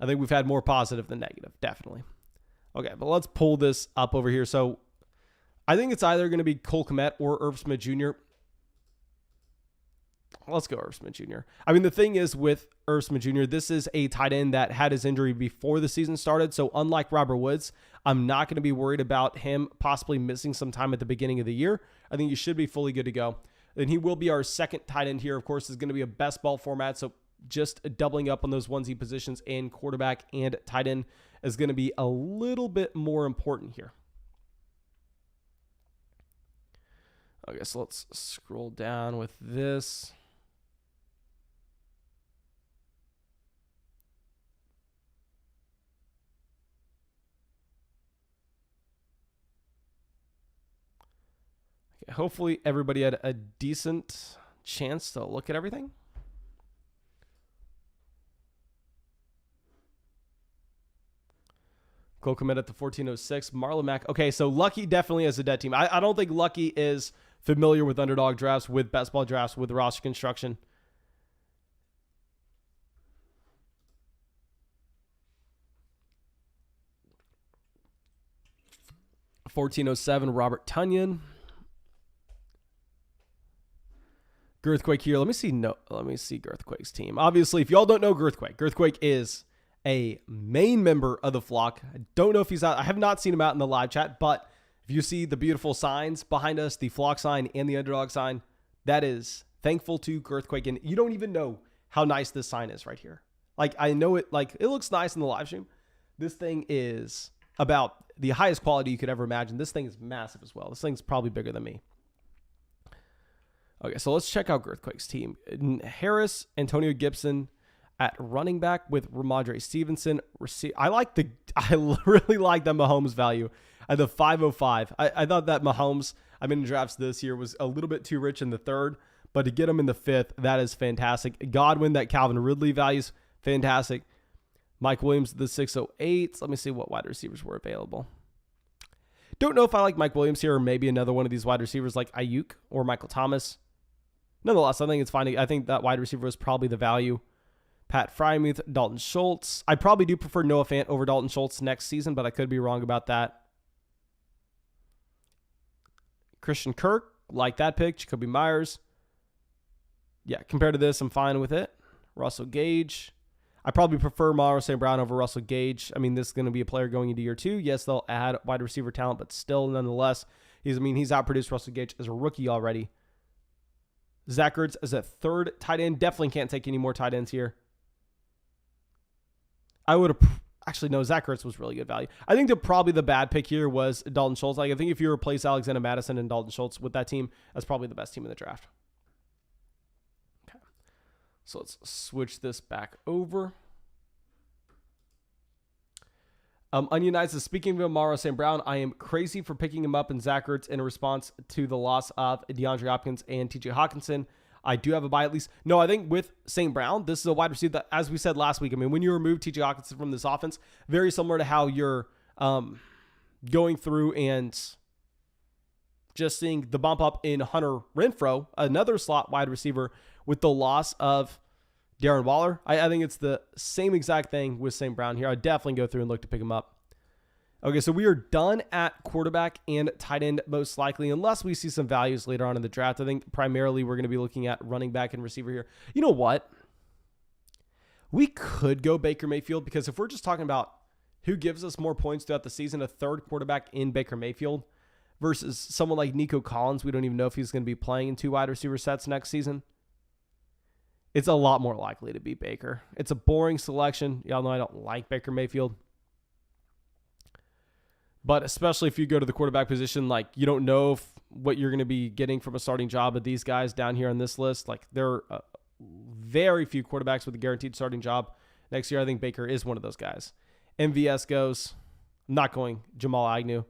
A: I think we've had more positive than negative, definitely. Okay, but let's pull this up over here. So I think it's either going to be Cole Kmet or Irv Smith Jr. Let's go Irv Smith Jr. I mean, the thing is with Irv Smith Jr., this is a tight end that had his injury before the season started. So unlike Robert Woods, I'm not going to be worried about him possibly missing some time at the beginning of the year. I think you should be fully good to go. And he will be our second tight end here. Of course, is going to be a best ball format. So just doubling up on those onesie positions and quarterback and tight end is going to be a little bit more important here. Okay, so let's scroll down with this. Okay, hopefully everybody had a decent chance to look at everything. Go commit at the 1406. Marlon Mack. Okay, so Lucky definitely has a dead team. I don't think Lucky is familiar with underdog drafts, with best ball drafts, with roster construction. $14.07, Robert Tonyan. Girthquake here. Let me see Girthquake's team. Obviously, if y'all don't know Girthquake is a main member of the flock. I don't know if he's out. I have not seen him out in the live chat, but if you see the beautiful signs behind us, the flock sign and the underdog sign, that is thankful to Girthquake. And you don't even know how nice this sign is right here. Like, I know it, like, it looks nice in the live stream. This thing is about the highest quality you could ever imagine. This thing is massive as well. This thing's probably bigger than me. Okay, so let's check out Girthquake's team. Harris, Antonio Gibson at running back with Ramondre Stevenson. I really like that Mahomes value at the 505. I thought that Mahomes, in drafts this year, was a little bit too rich in the third, but to get him in the fifth, that is fantastic. Godwin, that Calvin Ridley values, fantastic. Mike Williams, the 608. Let me see what wide receivers were available. Don't know if I like Mike Williams here or maybe another one of these wide receivers like Ayuk or Michael Thomas. Nonetheless, I think it's fine. I think that wide receiver is probably the value. Pat Freiermuth, Dalton Schultz. I probably do prefer Noah Fant over Dalton Schultz next season, but I could be wrong about that. Christian Kirk, like that pick. Jacoby Myers. Yeah, compared to this, I'm fine with it. Russell Gage. I probably prefer Amon-Ra St. Brown over Russell Gage. This is going to be a player going into year 2. Yes, they'll add wide receiver talent, but still, nonetheless, he's outproduced Russell Gage as a rookie already. Zach Ertz as a third tight end. Definitely can't take any more tight ends here. I would have... Actually, no, Zach Ertz was really good value. I think probably the bad pick here was Dalton Schultz. I think if you replace Alexander Mattison and Dalton Schultz with that team, that's probably the best team in the draft. Okay. So let's switch this back over. Onion Eyes is speaking of Amon-Ra St. Brown. I am crazy for picking him up in Zach Ertz in response to the loss of DeAndre Hopkins and TJ Hawkinson. I do have a buy at least. No, I think with St. Brown, this is a wide receiver that, as we said last week, when you remove TJ Hawkinson from this offense, very similar to how you're going through and just seeing the bump up in Hunter Renfrow, another slot wide receiver, with the loss of Darren Waller. I think it's the same exact thing with St. Brown here. I'd definitely go through and look to pick him up. Okay, so we are done at quarterback and tight end most likely, unless we see some values later on in the draft. I think primarily we're going to be looking at running back and receiver here. You know what? We could go Baker Mayfield, because if we're just talking about who gives us more points throughout the season, a third quarterback in Baker Mayfield versus someone like Nico Collins. We don't even know if he's going to be playing in 2 wide receiver sets next season. It's a lot more likely to be Baker. It's a boring selection. Y'all know I don't like Baker Mayfield. But especially if you go to the quarterback position, like, you don't know what you're going to be getting from a starting job of these guys down here on this list. Like, there are very few quarterbacks with a guaranteed starting job next year. I think Baker is one of those guys. MVS goes. I'm not going Jamal Agnew.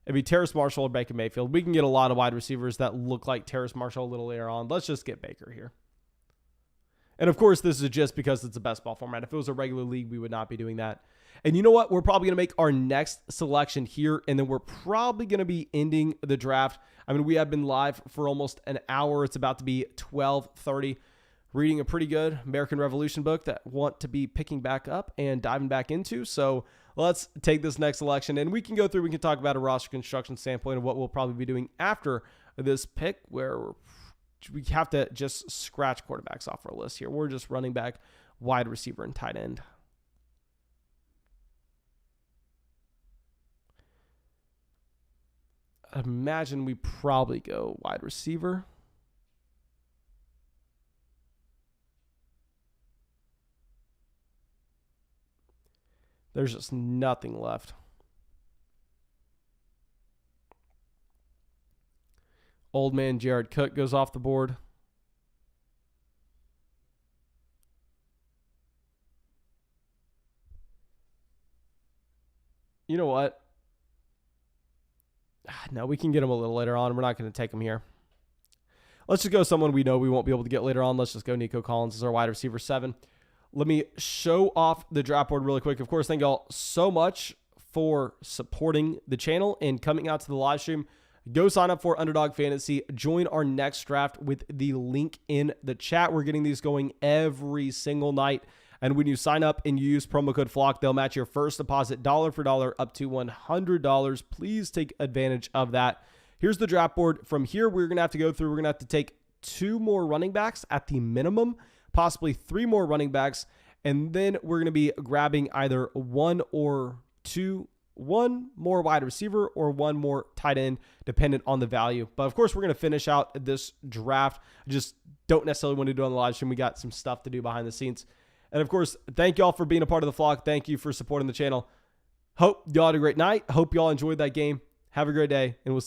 A: It'd be Terrace Marshall or Baker Mayfield. We can get a lot of wide receivers that look like Terrace Marshall a little later on. Let's just get Baker here. And of course, this is just because it's a best ball format. If it was a regular league, we would not be doing that. And you know what? We're probably going to make our next selection here, and then we're probably going to be ending the draft. We have been live for almost an hour. It's about to be 12:30. Reading a pretty good American Revolution book that want to be picking back up and diving back into. So let's take this next selection, and we can go through. We can talk about a roster construction standpoint of what we'll probably be doing after this pick, where we have to just scratch quarterbacks off our list here. We're just running back, wide receiver, and tight end. Imagine we probably go wide receiver. There's just nothing left. Old man Jared Cook goes off the board. You know what? No, we can get him a little later on. We're not going to take him here. Let's just go someone we know we won't be able to get later on. Let's just go Nico Collins as our wide receiver 7. Let me show off the draft board really quick. Of course, thank y'all so much for supporting the channel and coming out to the live stream. Go sign up for Underdog Fantasy. Join our next draft with the link in the chat. We're getting these going every single night. And when you sign up and you use promo code FLOCK, they'll match your first deposit dollar for dollar up to $100. Please take advantage of that. Here's the draft board. From here, we're going to have to go through. We're going to have to take 2 more running backs at the minimum, possibly 3 more running backs. And then we're going to be grabbing either 1 or 2, 1 more wide receiver or 1 more tight end, dependent on the value. But of course, we're going to finish out this draft. I just don't necessarily want to do it on the live stream. We got some stuff to do behind the scenes. And of course, thank y'all for being a part of the flock. Thank you for supporting the channel. Hope y'all had a great night. Hope y'all enjoyed that game. Have a great day, and we'll see you.